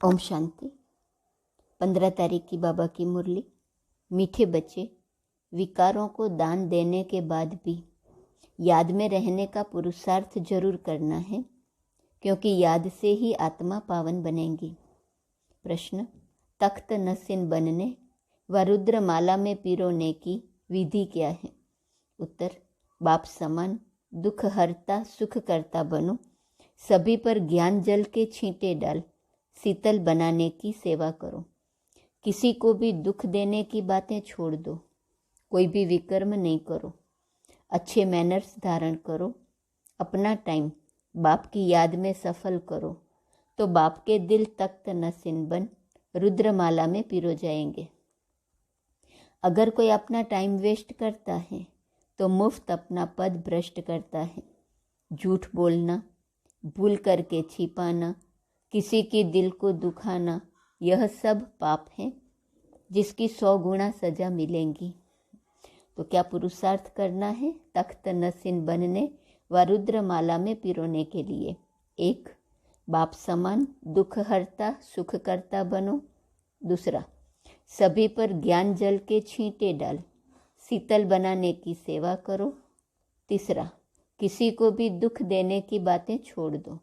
ओम शांति। 15 तारीख की बाबा की मुरली। मीठे बच्चे, विकारों को दान देने के बाद भी याद में रहने का पुरुषार्थ जरूर करना है, क्योंकि याद से ही आत्मा पावन बनेगी। प्रश्न: तख्त नसीन बनने व रुद्रमाला में पिरोने की विधि क्या है? उत्तर: बाप समान दुख हरता सुख करता बनो, सभी पर ज्ञान जल के छींटे डाल, शीतल बनाने की सेवा करो। किसी को भी दुख देने की बातें छोड़ दो, कोई भी विकर्म नहीं करो, अच्छे मैनर्स धारण करो, अपना टाइम बाप की याद में सफल करो, तो बाप के दिल तख्त नसीन बन रुद्रमाला में पिरो जाएंगे। अगर कोई अपना टाइम वेस्ट करता है तो मुफ्त अपना पद भ्रष्ट करता है। झूठ बोलना, भूल करके छिपाना, किसी के दिल को दुखाना, यह सब पाप है जिसकी 100 गुना सजा मिलेंगी। तो क्या पुरुषार्थ करना है तख्त नसीन बनने व रुद्रमाला में पिरोने के लिए? 1. बाप समान दुख हरता सुख करता बनो। 2. सभी पर ज्ञान जल के छींटे डाल, शीतल बनाने की सेवा करो। 3. किसी को भी दुख देने की बातें छोड़ दो।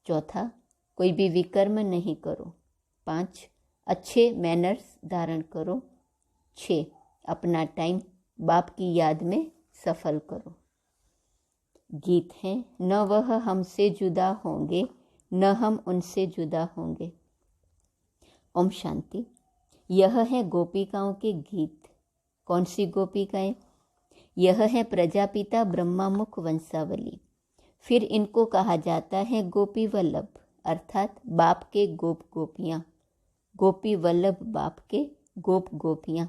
4. कोई भी विकर्म नहीं करो। 5. अच्छे मैनर्स धारण करो। 6. अपना टाइम बाप की याद में सफल करो। गीत है: न वह हमसे जुदा होंगे, न हम उनसे जुदा होंगे। ओम शांति। यह है गोपिकाओं के गीत। कौन सी गोपिकाएं? यह है प्रजापिता ब्रह्मामुख वंशावली। फिर इनको कहा जाता है गोपी वल्लभ, अर्थात बाप के गोप गोपियाँ। गोपी वल्लभ बाप के गोप गोपियाँ।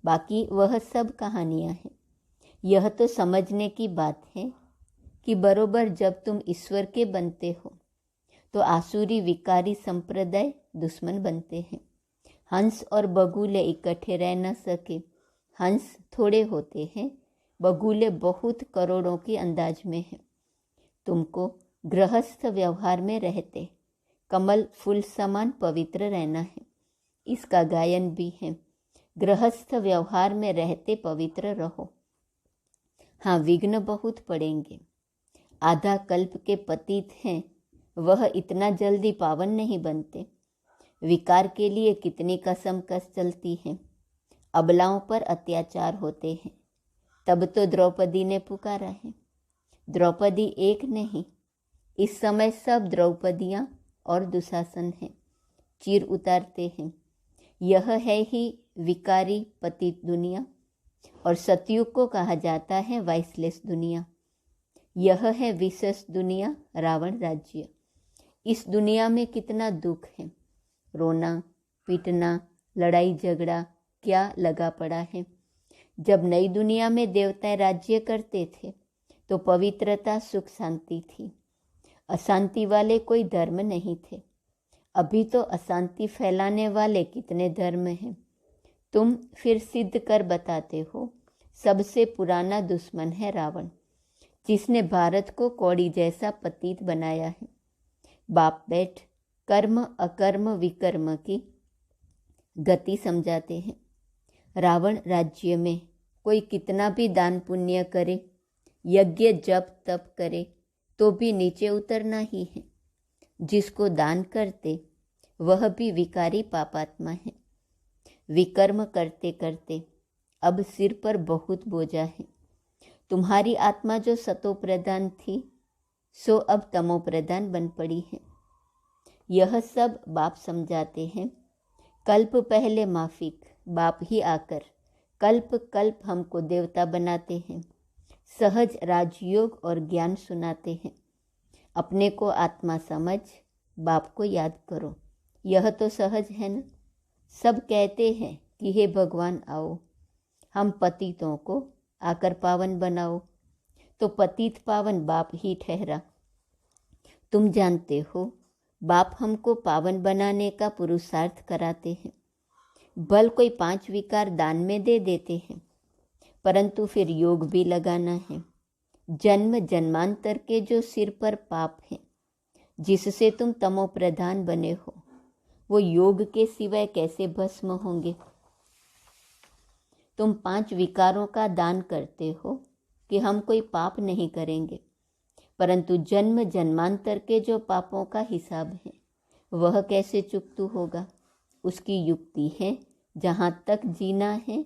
बाकी वह सब कहानियाँ हैं। यह तो समझने की बात है कि बरोबर जब तुम ईश्वर के बनते हो तो आसुरी विकारी संप्रदाय दुश्मन बनते हैं। हंस और बगुले इकट्ठे रह न सके। हंस थोड़े होते हैं, बगुले बहुत करोड़ों की अंदाज में हैं। तुमको गृहस्थ व्यवहार में रहते कमल फूल समान पवित्र रहना है। इसका गायन भी है: गृहस्थ व्यवहार में रहते पवित्र रहो। हाँ, विघ्न बहुत पड़ेंगे। आधा कल्प के पतित हैं, वह इतना जल्दी पावन नहीं बनते। विकार के लिए कितनी कसमकस चलती है। अबलाओं पर अत्याचार होते हैं। तब तो द्रौपदी ने पुकारा है। द्रौपदी एक नहीं, इस समय सब द्रौपदियाँ और दुशासन हैं, चीर उतारते हैं। यह है ही विकारी पतित दुनिया, और सतयुग को कहा जाता है वाइसलेस दुनिया। यह है विशेष दुनिया, रावण राज्य। इस दुनिया में कितना दुख है, रोना पीटना, लड़ाई झगड़ा क्या लगा पड़ा है। जब नई दुनिया में देवताएं राज्य करते थे तो पवित्रता सुख शांति थी। अशांति वाले कोई धर्म नहीं थे। अभी तो अशांति फैलाने वाले कितने धर्म हैं। तुम फिर सिद्ध कर बताते हो सबसे पुराना दुश्मन है रावण, जिसने भारत को कौड़ी जैसा पतित बनाया है। बाप बैठ कर्म अकर्म विकर्म की गति समझाते हैं। रावण राज्य में कोई कितना भी दान पुण्य करे, यज्ञ जप तप करे, तो भी नीचे उतरना ही है। जिसको दान करते वह भी विकारी पापात्मा है। विकर्म करते करते अब सिर पर बहुत बोझा है। तुम्हारी आत्मा जो सतो प्रधान थी सो अब तमो प्रधान बन पड़ी है। यह सब बाप समझाते हैं। कल्प पहले माफिक बाप ही आकर कल्प कल्प हमको देवता बनाते हैं। सहज राजयोग और ज्ञान सुनाते हैं। अपने को आत्मा समझ बाप को याद करो। यह तो सहज है ना। सब कहते हैं कि हे भगवान आओ, हम पतितों को आकर पावन बनाओ, तो पतित पावन बाप ही ठहरा। तुम जानते हो बाप हमको पावन बनाने का पुरुषार्थ कराते हैं। भल कोई 5 विकार दान में दे देते हैं, परंतु फिर योग भी लगाना है। जन्म जन्मांतर के जो सिर पर पाप हैं, जिससे तुम तमो प्रधान बने हो, वो योग के सिवाय कैसे भस्म होंगे। तुम 5 विकारों का दान करते हो कि हम कोई पाप नहीं करेंगे, परंतु जन्म जन्मांतर के जो पापों का हिसाब है वह कैसे चुकतू होगा। उसकी युक्ति है, जहाँ तक जीना है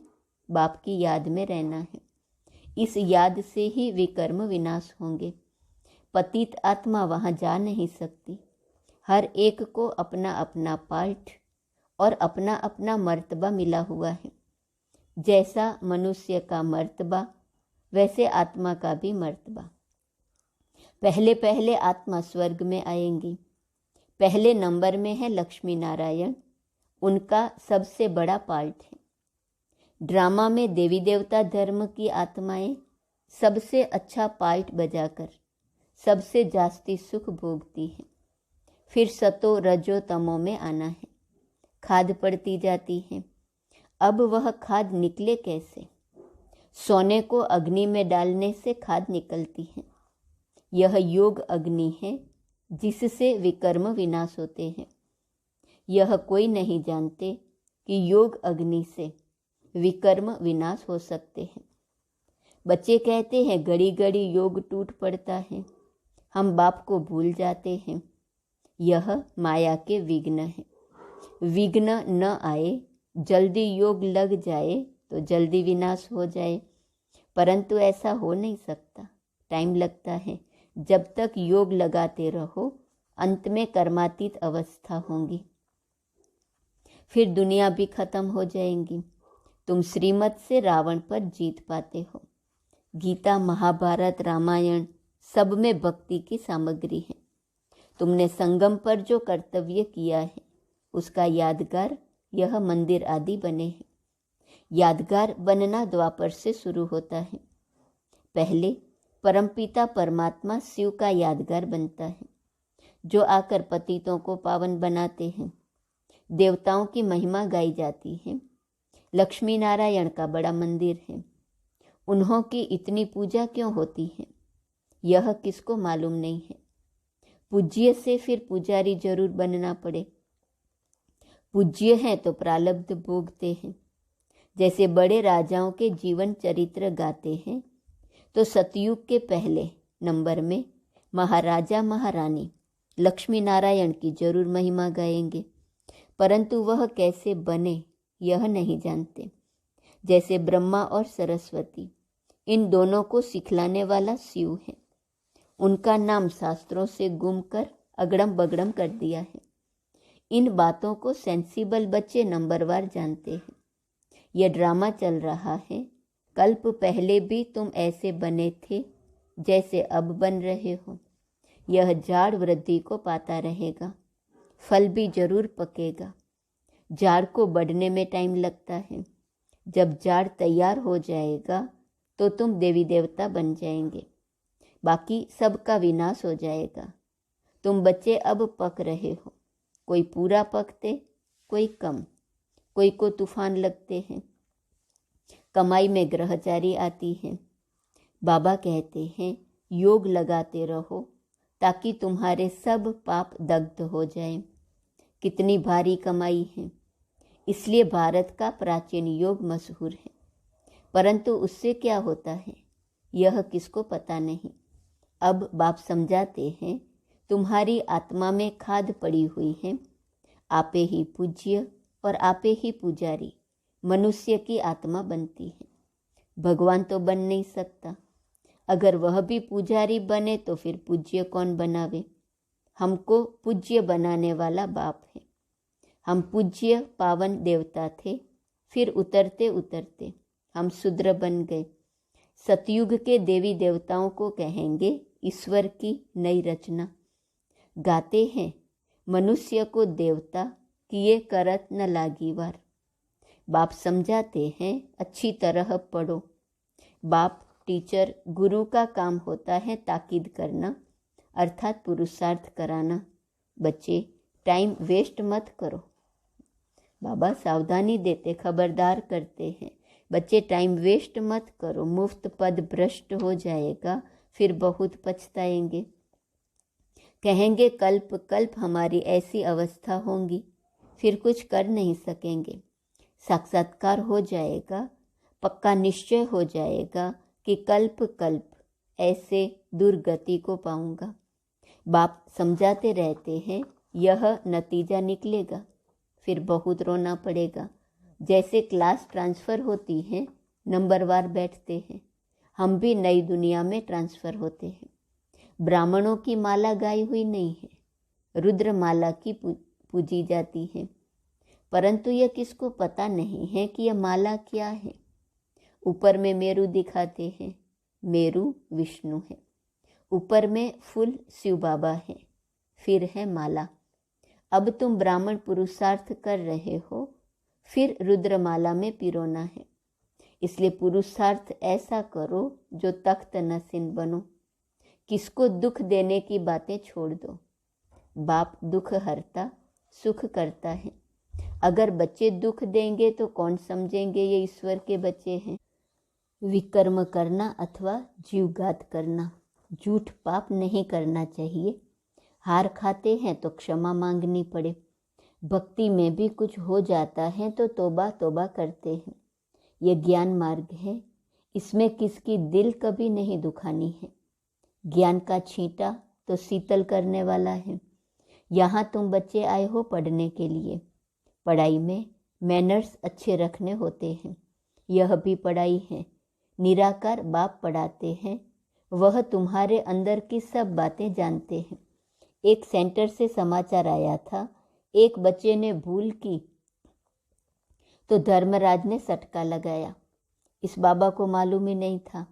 बाप की याद में रहना है। इस याद से ही विकर्म विनाश होंगे। पतित आत्मा वहाँ जा नहीं सकती। हर एक को अपना अपना पार्ट और अपना अपना मर्तबा मिला हुआ है। जैसा मनुष्य का मर्तबा वैसे आत्मा का भी मर्तबा। पहले पहले आत्मा स्वर्ग में आएंगी। पहले नंबर में है लक्ष्मी नारायण, उनका सबसे बड़ा पार्ट है। ड्रामा में देवी देवता धर्म की आत्माएं सबसे अच्छा पार्ट बजाकर सबसे जास्ती सुख भोगती हैं। फिर सतो रजो तमो में आना है, खाद पड़ती जाती है। अब वह खाद निकले कैसे। सोने को अग्नि में डालने से खाद निकलती है। यह योग अग्नि है जिससे विकर्म विनाश होते हैं। यह कोई नहीं जानते कि योग अग्नि से विकर्म विनाश हो सकते हैं। बच्चे कहते हैं घड़ी घड़ी योग टूट पड़ता है, हम बाप को भूल जाते हैं। यह माया के विघ्न है। विघ्न न आए, जल्दी योग लग जाए तो जल्दी विनाश हो जाए, परंतु ऐसा हो नहीं सकता। टाइम लगता है। जब तक योग लगाते रहो अंत में कर्मातीत अवस्था होंगी, फिर दुनिया भी खत्म हो जाएंगी। तुम श्रीमत से रावण पर जीत पाते हो। गीता, महाभारत, रामायण सब में भक्ति की सामग्री है। तुमने संगम पर जो कर्तव्य किया है उसका यादगार यह मंदिर आदि बने हैं। यादगार बनना द्वापर से शुरू होता है। पहले परमपिता परमात्मा शिव का यादगार बनता है, जो आकर पतितों को पावन बनाते हैं। देवताओं की महिमा गाई जाती है। लक्ष्मी नारायण का बड़ा मंदिर है। उन्हों की इतनी पूजा क्यों होती है यह किसको मालूम नहीं है। पूज्य से फिर पुजारी जरूर बनना पड़े। पूज्य हैं तो प्रारब्ध भोगते हैं। जैसे बड़े राजाओं के जीवन चरित्र गाते हैं तो सतयुग के पहले नंबर में महाराजा महारानी लक्ष्मी नारायण की जरूर महिमा गाएंगे, परंतु वह कैसे बने यह नहीं जानते। जैसे ब्रह्मा और सरस्वती, इन दोनों को सिखलाने वाला शिव है। उनका नाम शास्त्रों से गुम कर अगड़म बगड़म कर दिया है। इन बातों को सेंसिबल बच्चे नंबरवार जानते हैं। यह ड्रामा चल रहा है। कल्प पहले भी तुम ऐसे बने थे जैसे अब बन रहे हो। यह झाड़ वृद्धि को पाता रहेगा, फल भी जरूर पकेगा। झाड़ को बढ़ने में टाइम लगता है। जब झाड़ तैयार हो जाएगा तो तुम देवी देवता बन जाएंगे, बाकी सबका विनाश हो जाएगा। तुम बच्चे अब पक रहे हो, कोई पूरा पकते, कोई कम, कोई को तूफान लगते हैं। कमाई में ग्रहचारी आती है। बाबा कहते हैं योग लगाते रहो ताकि तुम्हारे सब पाप दग्ध हो जाएं। कितनी भारी कमाई है, इसलिए भारत का प्राचीन योग मशहूर है, परंतु उससे क्या होता है यह किसको पता नहीं। अब बाप समझाते हैं तुम्हारी आत्मा में खाद पड़ी हुई है। आपे ही पूज्य और आपे ही पुजारी मनुष्य की आत्मा बनती है। भगवान तो बन नहीं सकता। अगर वह भी पुजारी बने तो फिर पूज्य कौन बनावे। हमको पूज्य बनाने वाला बाप है। हम पूज्य पावन देवता थे, फिर उतरते उतरते हम शूद्र बन गए। सतयुग के देवी देवताओं को कहेंगे ईश्वर की नई रचना। गाते हैं मनुष्य को देवता किए करत न लागी वार। बाप समझाते हैं अच्छी तरह पढ़ो। बाप टीचर गुरु का काम होता है ताकीद करना, अर्थात पुरुषार्थ कराना। बच्चे टाइम वेस्ट मत करो। बाबा सावधानी देते, खबरदार करते हैं, बच्चे टाइम वेस्ट मत करो। मुफ्त पद भ्रष्ट हो जाएगा, फिर बहुत पछताएंगे। कहेंगे कल्प कल्प हमारी ऐसी अवस्था होगी फिर कुछ कर नहीं सकेंगे। साक्षात्कार हो जाएगा, पक्का निश्चय हो जाएगा कि कल्प कल्प ऐसे दुर्गति को पाऊंगा। बाप समझाते रहते हैं, यह नतीजा निकलेगा, फिर बहुत रोना पड़ेगा। जैसे क्लास ट्रांसफ़र होती है, नंबरवार बैठते हैं, हम भी नई दुनिया में ट्रांसफ़र होते हैं। ब्राह्मणों की माला गाई हुई नहीं है, रुद्र माला की पूजी जाती है, परंतु यह किसको पता नहीं है कि यह माला क्या है। ऊपर में मेरू दिखाते हैं, मेरू विष्णु है, ऊपर में फूल शिव बाबा है, फिर है माला। अब तुम ब्राह्मण पुरुषार्थ कर रहे हो, फिर रुद्रमाला में पिरोना है। इसलिए पुरुषार्थ ऐसा करो जो तख्त नसीन बनो। किसको दुख देने की बातें छोड़ दो। बाप दुख हरता सुख करता है। अगर बच्चे दुख देंगे तो कौन समझेंगे ये ईश्वर के बच्चे हैं। विकर्म करना अथवा जीवघात करना, झूठ पाप नहीं करना चाहिए। हार खाते हैं तो क्षमा मांगनी पड़े। भक्ति में भी कुछ हो जाता है तो तौबा तौबा करते हैं। यह ज्ञान मार्ग है, इसमें किसकी दिल कभी नहीं दुखानी है। ज्ञान का छींटा तो शीतल करने वाला है। यहाँ तुम बच्चे आए हो पढ़ने के लिए। पढ़ाई में मैनर्स अच्छे रखने होते हैं, यह भी पढ़ाई है। निराकार बाप पढ़ाते हैं, वह तुम्हारे अंदर की सब बातें जानते हैं। एक सेंटर से समाचार आया था, एक बच्चे ने भूल की तो धर्मराज ने सटका लगाया। इस बाबा को मालूम ही नहीं था।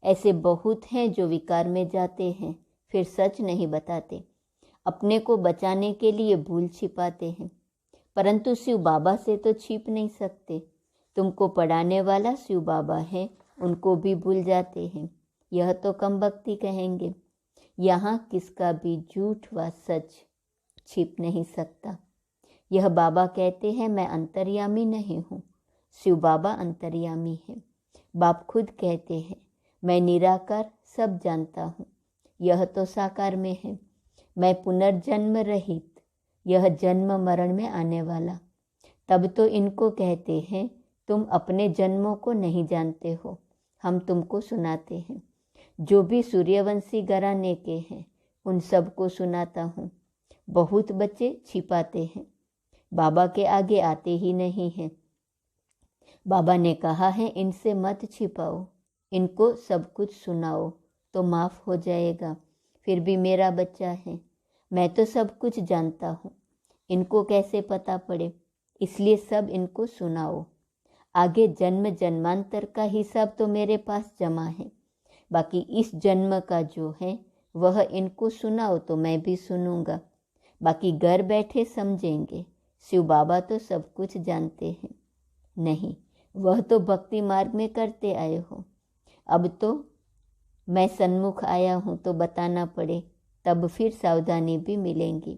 ऐसे बहुत हैं जो विकार में जाते हैं, फिर सच नहीं बताते, अपने को बचाने के लिए भूल छिपाते हैं, परंतु शिव बाबा से तो छिप नहीं सकते। तुमको पढ़ाने वाला शिव बाबा है, उनको भी भूल जाते हैं। यह तो कम भक्ति कहेंगे। यहाँ किसका भी झूठ व सच छिप नहीं सकता। यह बाबा कहते हैं मैं अंतर्यामी नहीं हूँ, शिव बाबा अंतर्यामी है। बाप खुद कहते हैं मैं निराकार सब जानता हूँ, यह तो साकार में है। मैं पुनर्जन्म रहित, यह जन्म मरण में आने वाला। तब तो इनको कहते हैं तुम अपने जन्मों को नहीं जानते हो, हम तुमको सुनाते हैं। जो भी सूर्यवंशी घराने के हैं उन सबको सुनाता हूँ। बहुत बच्चे छिपाते हैं, बाबा के आगे आते ही नहीं हैं। बाबा ने कहा है इनसे मत छिपाओ, इनको सब कुछ सुनाओ तो माफ़ हो जाएगा। फिर भी मेरा बच्चा है, मैं तो सब कुछ जानता हूँ, इनको कैसे पता पड़े, इसलिए सब इनको सुनाओ। आगे जन्म जन्मांतर का हिसाब तो मेरे पास जमा है, बाकी इस जन्म का जो है वह इनको सुनाओ तो मैं भी सुनूंगा। बाकी घर बैठे समझेंगे, शिव बाबा तो सब कुछ जानते हैं। नहीं, वह तो भक्ति मार्ग में करते आए हो। अब तो मैं सन्मुख आया हूँ तो बताना पड़े, तब फिर सावधानी भी मिलेंगी।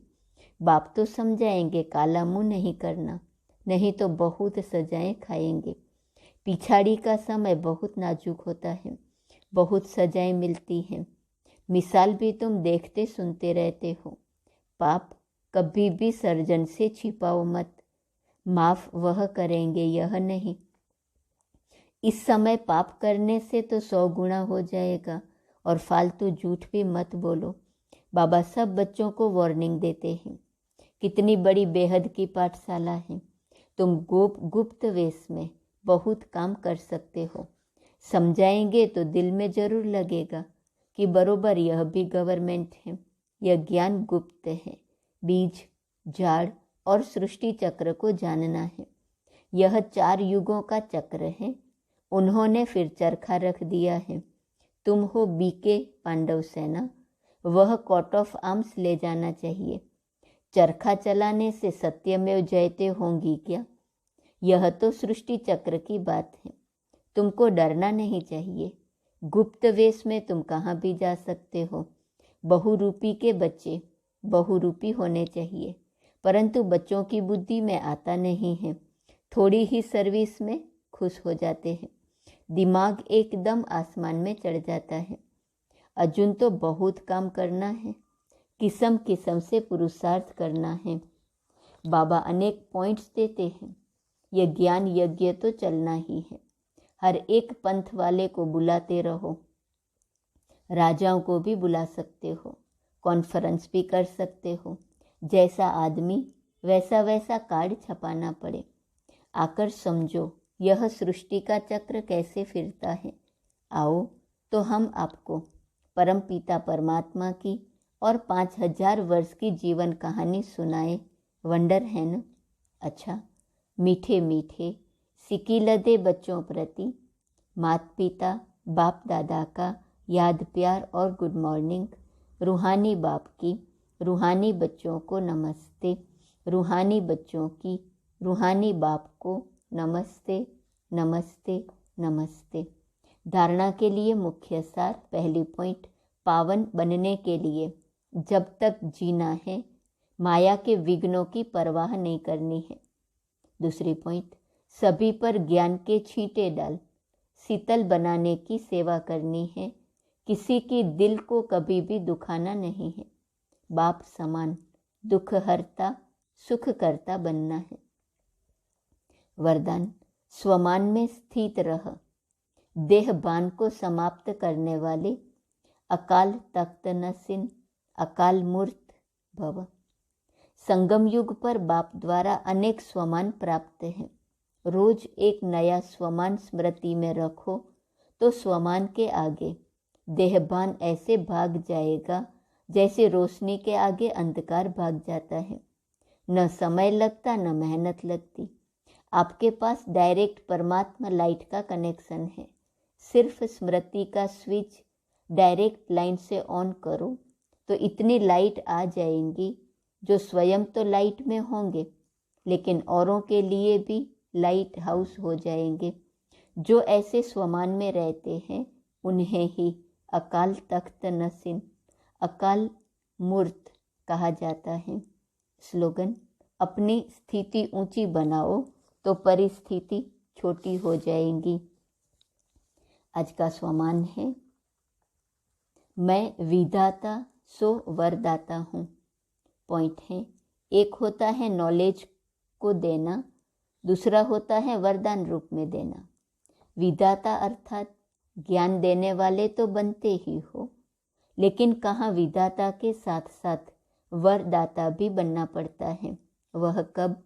बाप तो समझाएंगे काला मुँह नहीं करना, नहीं तो बहुत सजाएं खाएंगे। पिछाड़ी का समय बहुत नाजुक होता है, बहुत सजाएं मिलती हैं। मिसाल भी तुम देखते सुनते रहते हो। पाप कभी भी सर्जन से छिपाओ मत, माफ़ वह करेंगे यह नहीं। इस समय पाप करने से तो 100 गुना हो जाएगा। और फालतू झूठ भी मत बोलो। बाबा सब बच्चों को वार्निंग देते हैं। कितनी बड़ी बेहद की पाठशाला है। तुम गुप्त वेश में बहुत काम कर सकते हो। समझाएंगे तो दिल में जरूर लगेगा कि बरोबर यह भी गवर्नमेंट है। यह ज्ञान गुप्त है। बीज, झाड़ और सृष्टि चक्र को जानना है। यह 4 युगों का चक्र है। उन्होंने फिर चरखा रख दिया है। तुम हो बीके पांडव सेना, वह कोट ऑफ आर्म्स ले जाना चाहिए। चरखा चलाने से सत्यमेव जयते होंगी क्या? यह तो सृष्टि चक्र की बात है। तुमको डरना नहीं चाहिए। गुप्त वेश में तुम कहाँ भी जा सकते हो। बहुरूपी के बच्चे बहुरूपी होने चाहिए, परंतु बच्चों की बुद्धि में आता नहीं है। थोड़ी ही सर्विस में खुश हो जाते हैं। दिमाग एकदम आसमान में चढ़ जाता है। अर्जुन तो बहुत काम करना है, किस्म किस्म से पुरुषार्थ करना है। बाबा अनेक पॉइंट्स देते हैं। यह ज्ञान यज्ञ तो चलना ही है। हर एक पंथ वाले को बुलाते रहो। राजाओं को भी बुला सकते हो, कॉन्फ्रेंस भी कर सकते हो। जैसा आदमी वैसा वैसा कार्ड छपाना पड़े। आकर समझो यह सृष्टि का चक्र कैसे फिरता है। आओ तो हम आपको परमपिता परमात्मा की और 5000 वर्ष की जीवन कहानी सुनाए। वंडर है न। अच्छा, मीठे मीठे सिकीलदे बच्चों प्रति माता पिता बाप दादा का याद प्यार और गुड मॉर्निंग। रूहानी बाप की रूहानी बच्चों को नमस्ते। रूहानी बच्चों की रूहानी बाप को नमस्ते नमस्ते नमस्ते। धारणा के लिए मुख्य सार। पहली पॉइंट, पावन बनने के लिए जब तक जीना है माया के विघ्नों की परवाह नहीं करनी है। दूसरी पॉइंट, सभी पर ज्ञान के छींटे डाल शीतल बनाने की सेवा करनी है। किसी की दिल को कभी भी दुखाना नहीं है। बाप समान दुख हरता सुख करता बनना है। वरदान, स्वमान में स्थित रह। देह बान को समाप्त करने वाले अकाल तख्त नसीन अकाल मूर्त भव। संगम युग पर बाप द्वारा अनेक स्वमान प्राप्त हैं। रोज एक नया स्वमान स्मृति में रखो तो स्वमान के आगे देहभान ऐसे भाग जाएगा जैसे रोशनी के आगे अंधकार भाग जाता है। न समय लगता न मेहनत लगती। आपके पास डायरेक्ट परमात्मा लाइट का कनेक्शन है। सिर्फ स्मृति का स्विच डायरेक्ट लाइन से ऑन करो तो इतनी लाइट आ जाएंगी जो स्वयं तो लाइट में होंगे लेकिन औरों के लिए भी लाइट हाउस हो जाएंगे। जो ऐसे स्वमान में रहते हैं उन्हें ही अकाल तख्त नसीन अकाल मूर्त कहा जाता है। स्लोगन, अपनी स्थिति ऊंची बनाओ तो परिस्थिति छोटी हो जाएंगी। आज का स्वमान है, मैं विधाता सो वरदाता हूँ। पॉइंट है, एक होता है नॉलेज को देना, दूसरा होता है वरदान रूप में देना। विधाता अर्थात ज्ञान देने वाले तो बनते ही हो, लेकिन कहाँ विधाता के साथ साथ वरदाता भी बनना पड़ता है। वह कब?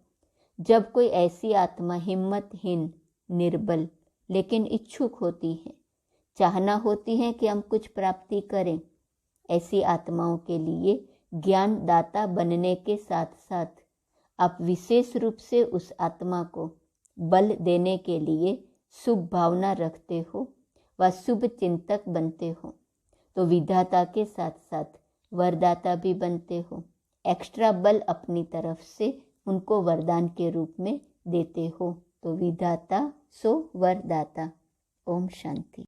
जब कोई ऐसी आत्मा हिम्मतहीन निर्बल लेकिन इच्छुक होती है, चाहना होती है कि हम कुछ प्राप्ति करें। ऐसी आत्माओं के लिए ज्ञान दाता बनने के साथ साथ आप विशेष रूप से उस आत्मा को बल देने के लिए शुभ भावना रखते हो व शुभ चिंतक बनते हो तो विधाता के साथ साथ वरदाता भी बनते हो। एक्स्ट्रा बल अपनी तरफ से उनको वरदान के रूप में देते हो तो विधाता सो वरदाता। ओम शांति।